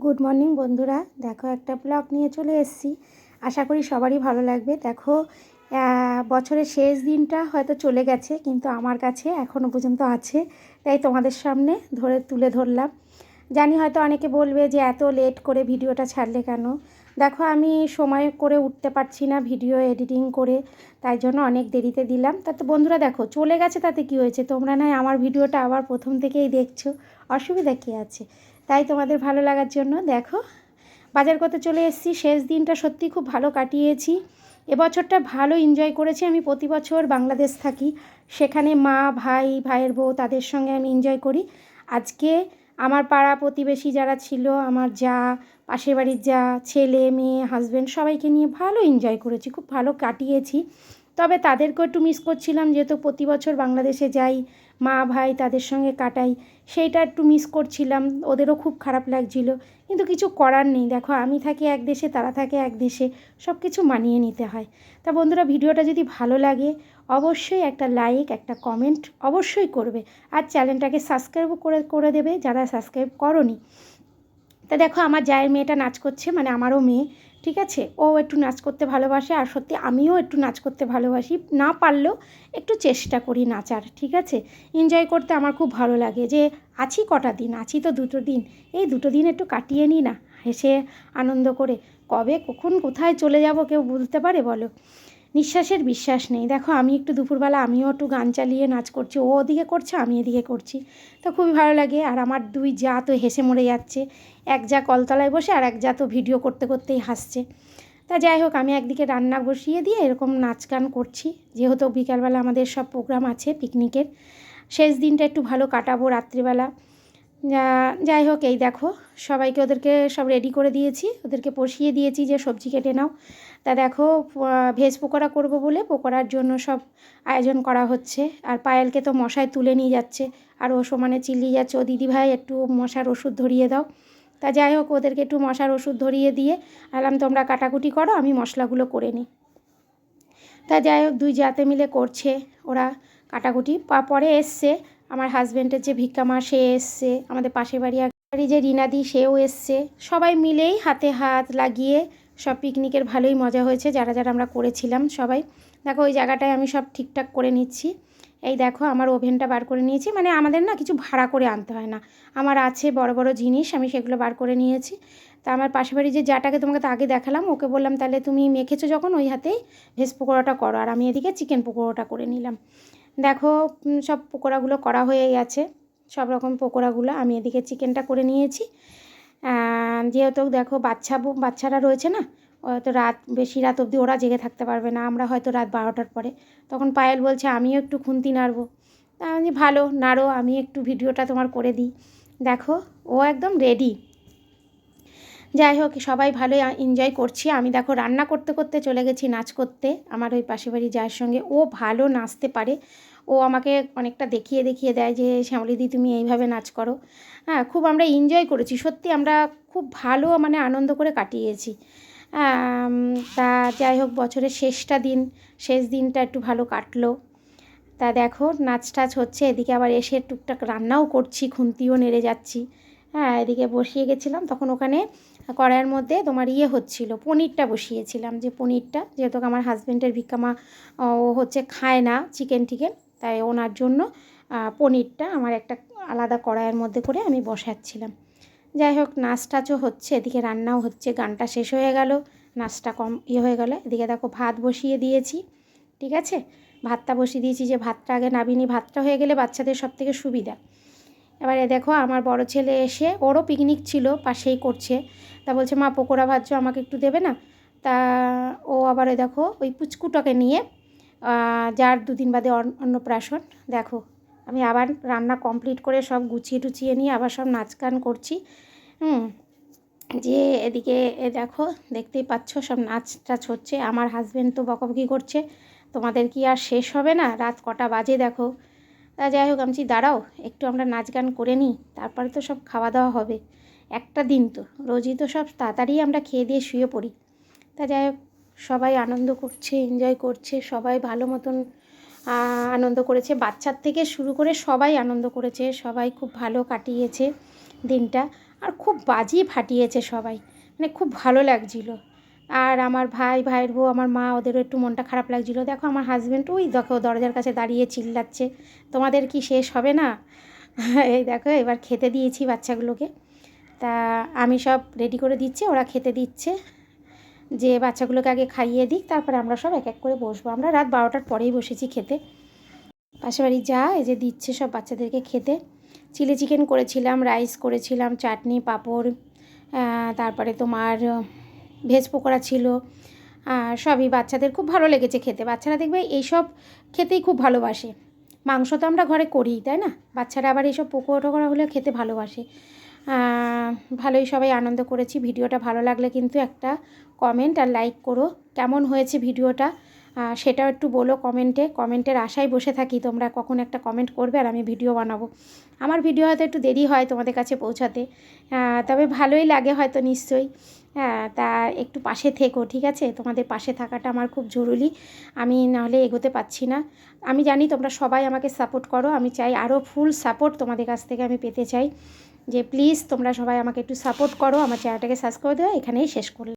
Good morning বন্ধুরা, দেখো একটা ব্লগ নিয়ে চলে এসেছি। আশা করি সবারই ভালো লাগবে। দেখো বছরের শেষ দিনটা হয়তো চলে গেছে, কিন্তু আমার কাছে এখনও পর্যন্ত আছে, তাই তোমাদের সামনে তুলে ধরলাম। জানি হয়তো অনেকে বলবে যে এত লেট করে ভিডিওটা ছাড়লে কেন। দেখো আমি সময় করে উঠতে পারছি না ভিডিও এডিটিং করে, তাই জন্য অনেক দেরিতে দিলাম। তাতে বন্ধুরা দেখো চলে গেছে, তাতে কি হয়েছে? তোমরা নয় আমার ভিডিওটা আবার প্রথম থেকেই দেখছো, অসুবিধা কী আছে? তাই তোমাদের ভালো লাগার জন্য দেখো বাজার করতে চলে এসেছি। শেষ দিনটা সত্যি খুব ভালো কাটিয়েছি। এবছরটা ভালো এনজয় করেছি। আমি প্রতি বছর বাংলাদেশ থাকি, সেখানে মা ভাইয়ের বউ তাদের সঙ্গে আমি এনজয় করি। আজকে আমার পাড়া প্রতিবেশী যারা ছিল, আমার যা, পাশের বাড়ির যা, ছেলে মেয়ে হাজব্যান্ড, সবাইকে নিয়ে ভালো এনজয় করেছি, খুব ভালো কাটিয়েছি। তবে তাদেরকেও একটু মিস করছিলাম, যেহেতু প্রতি বছর বাংলাদেশে যাই, মা ভাই তাদের সঙ্গে কাটাই, সেইটা একটু মিস করছিলাম। ওদেরও খুব খারাপ লাগছিল, কিন্তু কিছু করার নেই। দেখো আমি থাকি এক দেশে, তারা থাকে এক দেশে, সব কিছু মানিয়ে নিতে হয়। তা বন্ধুরা, ভিডিওটা যদি ভালো লাগে অবশ্যই একটা লাইক, একটা কমেন্ট অবশ্যই করবে, আর চ্যানেলটাকে সাবস্ক্রাইবও করে দেবে যারা সাবস্ক্রাইব করোনি। তা দেখো আমার জায়ের মেয়েটা নাচ করছে, মানে আমারও মেয়ে, ঠিক আছে? ও একটু নাচ করতে ভালোবাসে, আর সত্যি আমিও একটু নাচ করতে ভালোবাসি, না পারলেও একটু চেষ্টা করি নাচার, ঠিক আছে? এনজয় করতে আমার খুব ভালো লাগে। যে আছি কটা দিন, আছি তো 2 দিন, এই 2 দিন একটু কাটিয়ে নিই না, হেসে আনন্দ করে। কবে কখন কোথায় চলে যাব কেউ বলতে পারে বলো? নিঃশ্বাসের বিশ্বাস নেই। দেখো আমি একটু দুপুরবেলা আমিও একটু গান চালিয়ে নাচ করছি, ও ওদিকে করছে আমি এদিকে করছি, তো খুবই ভালো লাগে। আর আমার 2 জা তো হেসে মরে যাচ্ছে, এক জা কলতলায় বসে আর এক জা তো ভিডিও করতে করতেই হাসছে। তা যাই হোক, আমি একদিকে রান্না বসিয়ে দিয়ে এরকম নাচ গান করছি, যেহেতু বিকালবেলা আমাদের সব প্রোগ্রাম আছে পিকনিকের। শেষ দিনটা একটু ভালো কাটাবো রাত্রিবেলা। যাই হোক, এই দেখো সবাইকে ওদেরকে সব রেডি করে দিয়েছি, ওদেরকে বসিয়ে দিয়েছি যে সবজি কেটে নাও। তা দেখো ভেজ পকোড়া করব বলে পকোড়ার জন্য সব আয়োজন করা হচ্ছে। আর পায়েলকে তো মশায় তুলে নিয়ে যাচ্ছে, আর ও সমানে চিল্লিয়ে যাচ্ছে, ও দিদিভাই একটু মশার ওষুধ ধরিয়ে দাও। তা যাই হোক, ওদেরকে একটু মশার ওষুধ ধরিয়ে দিয়ে আলাম তোমরা কাটাকুটি করো, আমি মশলাগুলো করে নিই। তা যাই হোক, 2 জাতে মিলে করছে ওরা কাটাকুটি। পরে এসছে আমার হাজব্যান্ডের যে ভিক্ষা মা, সে এসছে, আমাদের পাশের বাড়ি যে রিনাদি, সেও এসছে। সবাই মিলেই হাতে হাত লাগিয়ে সব পিকনিকের ভালোই মজা হয়েছে, যারা যারা আমরা করেছিলাম সবাই। দেখো ওই জায়গাটায় আমি সব ঠিকঠাক করে নিচ্ছি। এই দেখো আমার ওভেনটা বার করে নিয়েছি, মানে আমাদের না কিছু ভাড়া করে আনতে হয় না, আমার আছে বড় বড় জিনিস, আমি সেগুলো বার করে নিয়েছি। তা আমার পাশের বাড়ি যে যাটাকে তোমাকে তো আগে দেখালাম, ওকে বললাম তাহলে তুমি মেখেছো যখন ওই হাতেই ভেজ পকোড়াটা করো, আর আমি এদিকে চিকেন পকোড়াটা করে নিলাম। দেখো সব পকোড়াগুলো করা হয়ে গেছে, সব রকম পকোড়াগুলো। আমি এদিকে চিকেনটা করে নিয়েছি। যেহেতু দেখো বাচ্চারা রয়েছে না, হয়তো বেশি রাত অবধি ওরা জেগে থাকতে পারবে না, আমরা হয়তো রাত 12টার পরে। তখন পায়েল বলছে আমিও একটু খুন্তি নাড়বো। তা আমি ভালো নাড়ো, আমি একটু ভিডিওটা তোমার করে দিই। দেখো ও একদম রেডি। যাই হোক, সবাই ভালোই এনজয় করছি। আমি দেখো রান্না করতে করতে চলে গেছি নাচ করতে আমার ওই পাশের বাড়ি যার সঙ্গে। ও ভালো নাচতে পারে, ও আমাকে অনেকটা দেখিয়ে দেখিয়ে দেয় যে শ্যামলীদি তুমি এইভাবে নাচ করো। হ্যাঁ, খুব আমরা এনজয় করেছি, সত্যি আমরা খুব ভালো মানে আনন্দ করে কাটিয়েছি। তা যাই হোক, বছরের শেষ দিনটা একটু ভালো কাটলো। তা দেখো নাচ টাচ হচ্ছে, এদিকে আবার এসে টুকটাক রান্নাও করছি, খুন্তিও নেড়ে যাচ্ছি। হ্যাঁ, এদিকে বসিয়ে গেছিলাম, তখন ওখানে কড়াইয়ের মধ্যে তোমার হচ্ছিলো, পনিরটা বসিয়েছিলাম। যে পনিরটা যেহেতু আমার হাজব্যান্ডের ভিক্ষামা ও হচ্ছে খায় না চিকেন, তাই ওনার জন্য পনিরটা আমার একটা আলাদা কড়াইয়ের মধ্যে করে আমি বসাচ্ছিলাম। যাই হোক, নাচ টাচও হচ্ছে, এদিকে রান্নাও হচ্ছে। গানটা শেষ হয়ে গেল, নাচটা কম হয়ে গেল। এদিকে দেখো ভাত বসিয়ে দিয়েছি, ঠিক আছে? ভাতটা বসিয়ে দিয়েছি, যে ভাতটা আগে নাবিনি, ভাতটা হয়ে গেলে বাচ্চাদের সব থেকে সুবিধা। এবারে দেখো আমার বড় ছেলে এসে, ওরও পিকনিক ছিল পাশেই করছে, তা বলছে মা পকোড়া ভাজছো, আমাকে একটু দেবে না? তা ও আবার দেখো ওই পুচকুটাকে নিয়ে, যার 2 দিন বাদে অন্নপ্রাশন। দেখো আমি আবার রান্না কমপ্লিট করে সব গুছিয়ে টুচিয়ে নিয়ে আবার সব নাচ গান করছি। যে এদিকে দেখো দেখতেই পাচ্ছ সব নাচ টাচ হচ্ছে। আমার হাজব্যান্ড তো বকাবকি করছে, তোমাদের কি আর শেষ হবে না, রাত কটা বাজে দেখো। তা যাই হোক, আমি দাঁড়াও একটু আমরা নাচ গান করে নিই, তারপরে তো সব খাওয়া দাওয়া হবে। একটা দিন তো, রোজই তো সব তাড়াতাড়ি আমরা খেয়ে দিয়ে শুয়ে পড়ি। তা যাই হোক, সবাই আনন্দ করছে, এনজয় করছে, সবাই ভালো মতন আনন্দ করেছে, বাচ্চার থেকে শুরু করে সবাই আনন্দ করেছে, সবাই খুব ভালো কাটিয়েছে দিনটা। আর খুব বাজি ফাটিয়েছে সবাই, মানে খুব ভালো লাগছিল। আর আমার ভাইয়ের বউ, আমার মা, ওদেরও একটু মনটা খারাপ লাগছিল। দেখো আমার হাজব্যান্ড ওই দেখো দরজার কাছে দাঁড়িয়ে চিল্লাচ্ছে, তোমাদের কি শেষ হবে না? এই দেখো এবার খেতে দিয়েছি বাচ্চাগুলোকে। তা আমি সব রেডি করে দিচ্ছি, ওরা খেতে দিচ্ছে, যে বাচ্চাগুলোকে আগে খাইয়ে দিক, তারপরে আমরা সব এক এক করে বসবো। আমরা রাত 12টার পরেই বসেছি খেতে। পাশের বাড়ি যা এই যে দিচ্ছে সব বাচ্চাদেরকে খেতে। চিলি চিকেন করেছিলাম, রাইস করেছিলাম, চাটনি, পাঁপড়, তারপরে তোমার ভেজ পকোড়া ছিল। সবই বাচ্চাদের খুব ভালো লেগেছে খেতে। বাচ্চারা দেখবে এইসব খেতেই খুব ভালোবাসে। মাংস তো আমরা ঘরে করি, তাই না? বাচ্চারা আবার এইসব পকোড়া টকোড়া হলে খেতে ভালোবাসে। ভালোই সবাই আনন্দ করেছি। ভিডিওটা ভালো লাগলে কিন্তু একটা কমেন্ট আর লাইক করো। কেমন হয়েছে ভিডিওটা সেটাও একটু বলো কমেন্টে। কমেন্টের আশায় বসে থাকি, তোমরা কখন একটা কমেন্ট করবে আর আমি ভিডিও বানাবো। আমার ভিডিও হয়তো একটু দেরি হয় তোমাদের কাছে পৌঁছাতে, তবে ভালোই লাগে হয়তো নিশ্চয়ই। তা একটু পাশে থেকো, ঠিক আছে? তোমাদের পাশে থাকাটা আমার খুব জরুরি, আমি নাহলে এগোতে পারছি না। আমি জানি তোমরা সবাই আমাকে সাপোর্ট করো, আমি চাই আরও ফুল সাপোর্ট তোমাদের কাছ থেকে আমি পেতে চাই। যে প্লিজ তোমরা সবাই আমাকে একটু সাপোর্ট করো, আমার চ্যানেলটাকে সাবস্ক্রাইব করে দেওয়া। এখানেই শেষ করলাম।